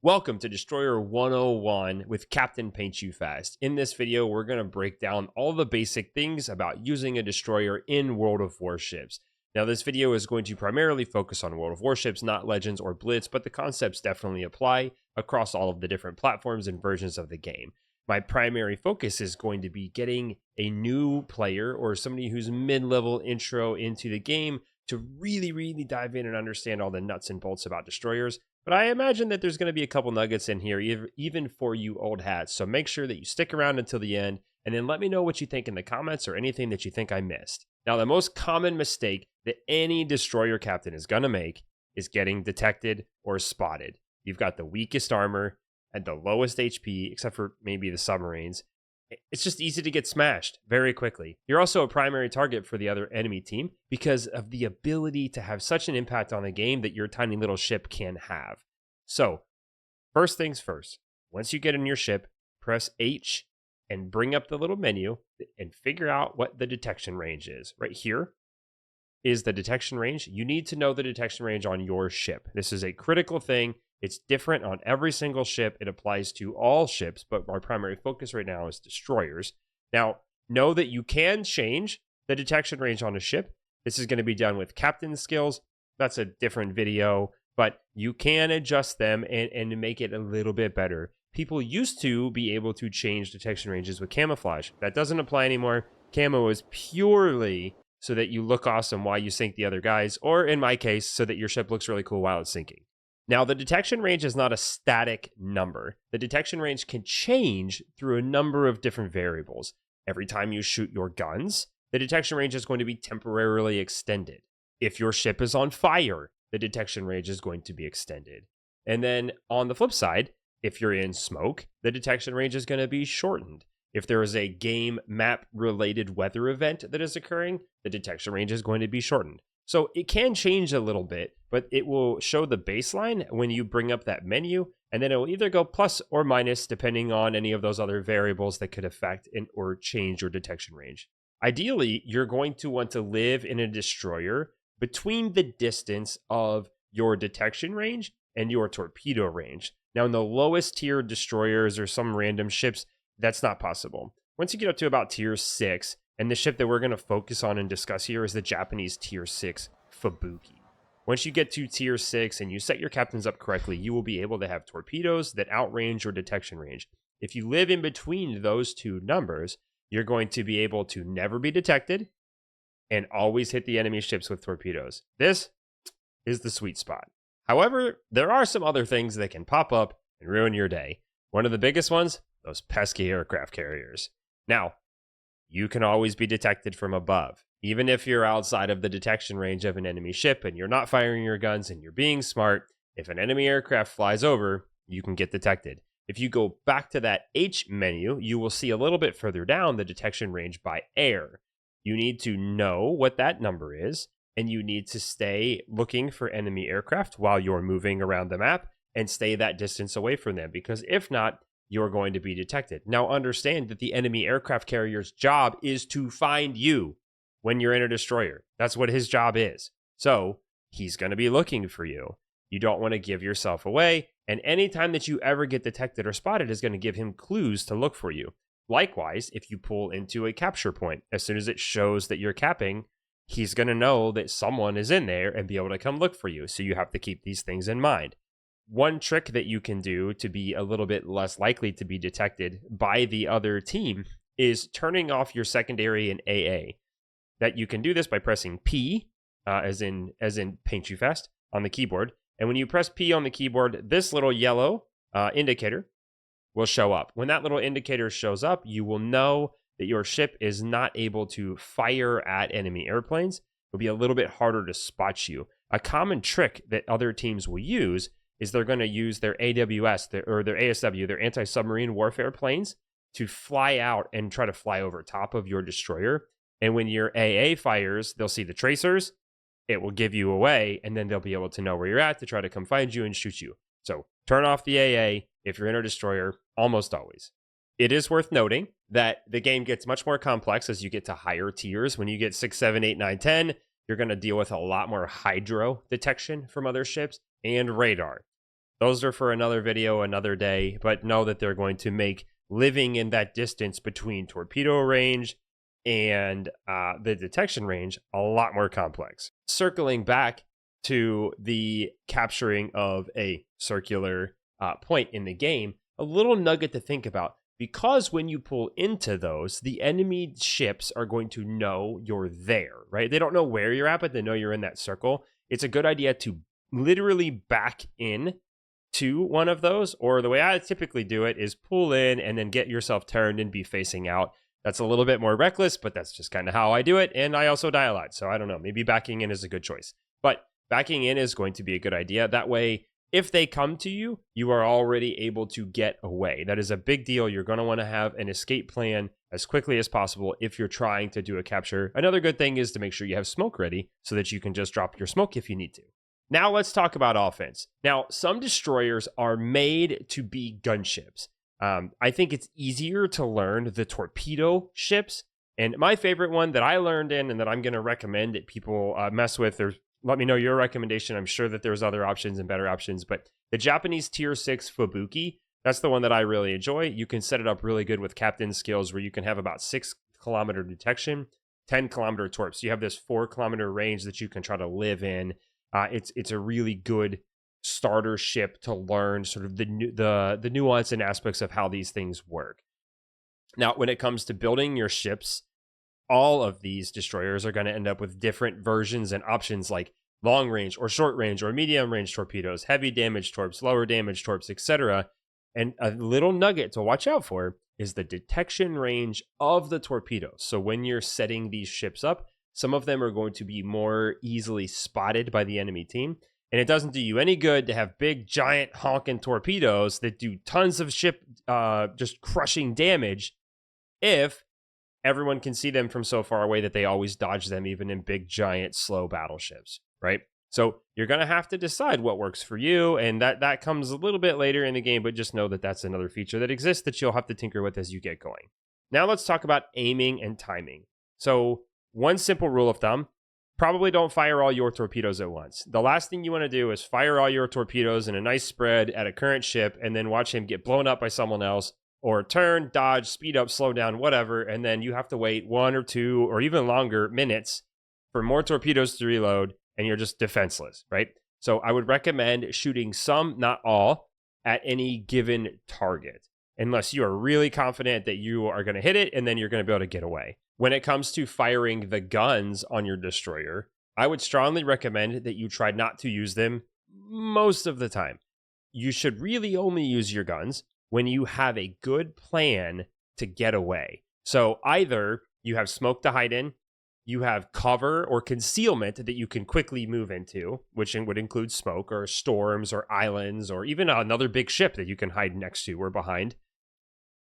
Welcome to Destroyer 101 with Captain PaintUFast. In this video, we're going to break down all the basic things about using a destroyer in World of Warships. Now, this video is going to primarily focus on World of Warships, not Legends or Blitz, but the concepts definitely apply across all of the different platforms and versions of the game. My primary focus is going to be getting a new player or somebody who's mid-level intro into the game to really dive in and understand all the nuts and bolts about destroyers. But I imagine that there's going to be a couple nuggets in here, even for you old hats. So make sure that you stick around until the end, and then let me know what you think in the comments or anything that you think I missed. Now, the most common mistake that any destroyer captain is going to make is getting detected or spotted. You've got the weakest armor and the lowest HP, except for maybe the submarines. It's just easy to get smashed very quickly. You're also a primary target for the other enemy team because of the ability to have such an impact on the game that your tiny little ship can have. So, first things first, once you get in your ship, press H and bring up the little menu and figure out what the detection range is. Right here is the detection range. You need to know the detection range on your ship. This is a critical thing. It's different on every single ship. It applies to all ships, but our primary focus right now is destroyers. Now, know that you can change the detection range on a ship. This is going to be done with captain skills. That's a different video, but you can adjust them and make it a little bit better. People used to be able to change detection ranges with camouflage. That doesn't apply anymore. Camo is purely so that you look awesome while you sink the other guys, or in my case, so that your ship looks really cool while it's sinking. Now, the detection range is not a static number. The detection range can change through a number of different variables. Every time you shoot your guns, the detection range is going to be temporarily extended. If your ship is on fire, the detection range is going to be extended. And then on the flip side, if you're in smoke, the detection range is going to be shortened. If there is a game map related weather event that is occurring, the detection range is going to be shortened. So it can change a little bit, but it will show the baseline when you bring up that menu, and then it will either go plus or minus depending on any of those other variables that could affect or change your detection range. Ideally, you're going to want to live in a destroyer between the distance of your detection range and your torpedo range. Now, in the lowest tier destroyers or some random ships, that's not possible. Once you get up to about tier 6, and the ship that we're going to focus on and discuss here is the Japanese tier 6 Fubuki. Once you get to tier 6 and you set your captains up correctly, you will be able to have torpedoes that outrange your detection range. If you live in between those two numbers, you're going to be able to never be detected and always hit the enemy ships with torpedoes. This is the sweet spot. However, there are some other things that can pop up and ruin your day. One of the biggest ones, those pesky aircraft carriers. Now, you can always be detected from above. Even if you're outside of the detection range of an enemy ship and you're not firing your guns and you're being smart, if an enemy aircraft flies over, you can get detected. If you go back to that H menu, you will see a little bit further down the detection range by air. You need to know what that number is, and you need to stay looking for enemy aircraft while you're moving around the map and stay that distance away from them, because if not, you're going to be detected. Now, understand that the enemy aircraft carrier's job is to find you when you're in a destroyer. That's what his job is. So he's going to be looking for you. You don't want to give yourself away. And anytime that you ever get detected or spotted is going to give him clues to look for you. Likewise, if you pull into a capture point, as soon as it shows that you're capping, he's going to know that someone is in there and be able to come look for you. So you have to keep these things in mind. One trick that you can do to be a little bit less likely to be detected by the other team is turning off your secondary and AA. That you can do this by pressing P, as in PaintUFast, on the keyboard. And when you press P on the keyboard, this little yellow indicator will show up. When that little indicator shows up, you will know that your ship is not able to fire at enemy airplanes. It'll be a little bit harder to spot you. A common trick that other teams will use is they're going to use their AWS, or their ASW, their anti-submarine warfare planes, to fly out and try to fly over top of your destroyer. And when your AA fires, they'll see the tracers, it will give you away, and then they'll be able to know where you're at to try to come find you and shoot you. So turn off the AA if you're in a destroyer, almost always. It is worth noting that the game gets much more complex as you get to higher tiers. When you get 6, 7, 8, 9, 10, you're going to deal with a lot more hydro detection from other ships and radar. Those are for another video, another day, but know that they're going to make living in that distance between torpedo range and the detection range a lot more complex. Circling back to the capturing of a circular point in the game, a little nugget to think about. Because when you pull into those, the enemy ships are going to know you're there, right? They don't know where you're at, but they know you're in that circle. It's a good idea to literally back in to one of those, or the way I typically do it is pull in and then get yourself turned and be facing out. That's a little bit more reckless, but that's just kind of how I do it. And I also die a lot. So I don't know, maybe backing in is a good choice. But backing in is going to be a good idea. That way, if they come to you, you are already able to get away. That is a big deal. You're going to want to have an escape plan as quickly as possible if you're trying to do a capture. Another good thing is to make sure you have smoke ready so that you can just drop your smoke if you need to. Now let's talk about offense. Now, some destroyers are made to be gunships. I think it's easier to learn the torpedo ships. And my favorite one that I learned in and that I'm going to recommend that people mess with, let me know your recommendation. I'm sure that there's other options and better options, but the Japanese tier 6 Fubuki, that's the one that I really enjoy. You can set it up really good with captain skills where you can have about 6 kilometer detection, 10 kilometer torps. You have this 4 kilometer range that you can try to live in. It's a really good starter ship to learn sort of the nuance and aspects of how these things work. Now, when it comes to building your ships, all of these destroyers are going to end up with different versions and options like long range or short range or medium range torpedoes, heavy damage torps, lower damage torps, etc. And a little nugget to watch out for is the detection range of the torpedoes. So when you're setting these ships up, some of them are going to be more easily spotted by the enemy team. And it doesn't do you any good to have big, giant, honking torpedoes that do tons of ship just crushing damage if everyone can see them from so far away that they always dodge them, even in big, giant, slow battleships, right? So you're going to have to decide what works for you. And that comes a little bit later in the game, but just know that that's another feature that exists that you'll have to tinker with as you get going. Now let's talk about aiming and timing. So one simple rule of thumb, probably don't fire all your torpedoes at once. The last thing you want to do is fire all your torpedoes in a nice spread at a current ship and then watch him get blown up by someone else, or turn, dodge, speed up, slow down, whatever, and then you have to wait 1 or 2 or even longer minutes for more torpedoes to reload, and you're just defenseless, right? So I would recommend shooting some, not all, at any given target, unless you are really confident that you are going to hit it and then you're going to be able to get away. When it comes to firing the guns on your destroyer, I would strongly recommend that you try not to use them most of the time. You should really only use your guns when you have a good plan to get away. So either you have smoke to hide in, you have cover or concealment that you can quickly move into, which would include smoke or storms or islands or even another big ship that you can hide next to or behind.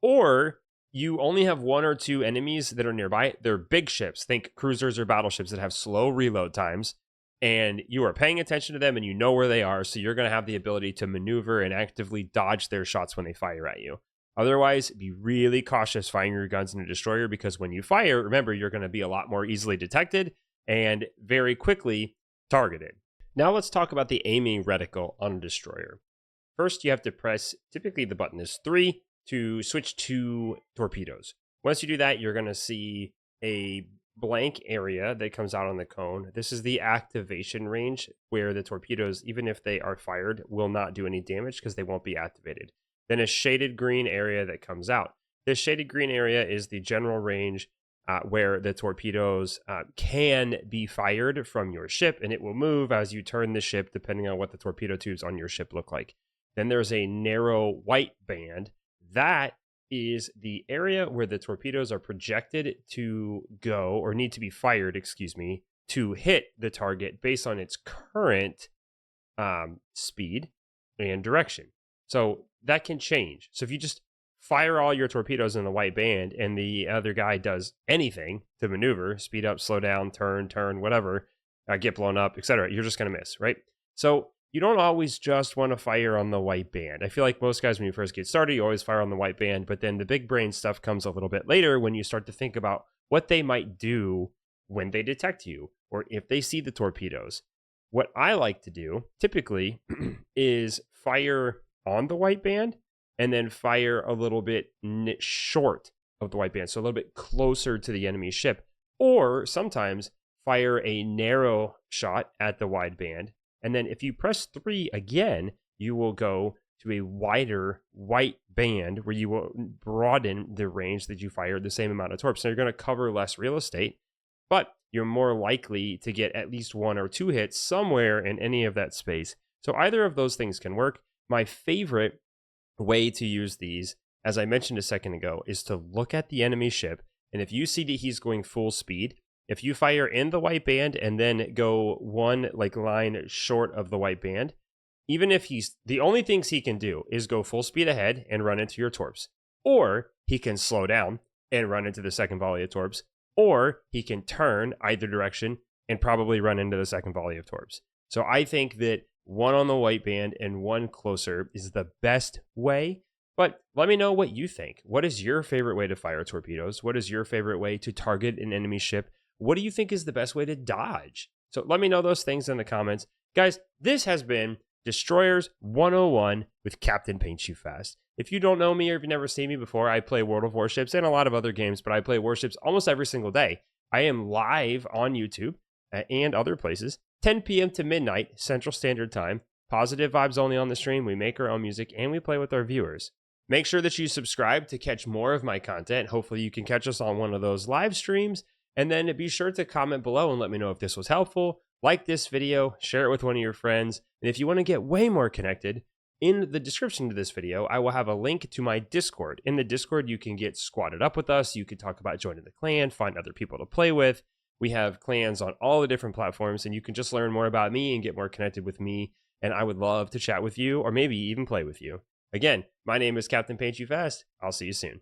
Or you only have 1 or 2 enemies that are nearby. They're big ships. Think cruisers or battleships that have slow reload times. And you are paying attention to them and you know where they are. So you're going to have the ability to maneuver and actively dodge their shots when they fire at you. Otherwise, be really cautious firing your guns in a destroyer, because when you fire, remember, you're going to be a lot more easily detected and very quickly targeted. Now let's talk about the aiming reticle on a destroyer. First, you have to press, typically the button is 3, to switch to torpedoes. Once you do that, you're going to see a blank area that comes out on the cone. This is the activation range where the torpedoes, even if they are fired, will not do any damage because they won't be activated. Then a shaded green area that comes out. This shaded green area is the general range where the torpedoes can be fired from your ship, and it will move as you turn the ship depending on what the torpedo tubes on your ship look like. Then there's a narrow white band. That is the area where the torpedoes are projected to go, or need to be fired, to hit the target based on its current speed and direction. So that can change. So if you just fire all your torpedoes in the white band and the other guy does anything to maneuver, speed up, slow down, turn, whatever, get blown up, etc., you're just going to miss, right? So you don't always just want to fire on the white band. I feel like most guys, when you first get started, you always fire on the white band, but then the big brain stuff comes a little bit later when you start to think about what they might do when they detect you or if they see the torpedoes. What I like to do typically is fire on the white band and then fire a little bit short of the white band, so a little bit closer to the enemy ship. Or sometimes fire a narrow shot at the wide band, and then if you press 3 again, you will go to a wider white band where you will broaden the range that you fire the same amount of torps. So you're going to cover less real estate, but you're more likely to get at least 1 or 2 hits somewhere in any of that space. So either of those things can work. My favorite way to use these, as I mentioned a second ago, is to look at the enemy ship, and if you see that he's going full speed, if you fire in the white band and then go one line short of the white band, even if the only things he can do is go full speed ahead and run into your torps, or he can slow down and run into the second volley of torps, or he can turn either direction and probably run into the second volley of torps. So I think that 1 on the white band and 1 closer is the best way. But let me know what you think. What is your favorite way to fire torpedoes? What is your favorite way to target an enemy ship? What do you think is the best way to dodge? So let me know those things in the comments. Guys, this has been Destroyers 101 with Captain PaintUFast. If you don't know me or if you've never seen me before, I play World of Warships and a lot of other games, but I play warships almost every single day. I am live on YouTube and other places, 10 p.m. to midnight Central Standard Time. Positive vibes only on the stream. We make our own music and we play with our viewers. Make sure that you subscribe to catch more of my content. Hopefully you can catch us on one of those live streams. And then be sure to comment below and let me know if this was helpful. Like this video, share it with one of your friends. And if you want to get way more connected, in the description to this video, I will have a link to my Discord. In the Discord, you can get squatted up with us. You can talk about joining the clan, find other people to play with. We have clans on all the different platforms, and you can just learn more about me and get more connected with me. And I would love to chat with you or maybe even play with you. Again, my name is Captain PaintUFast. I'll see you soon.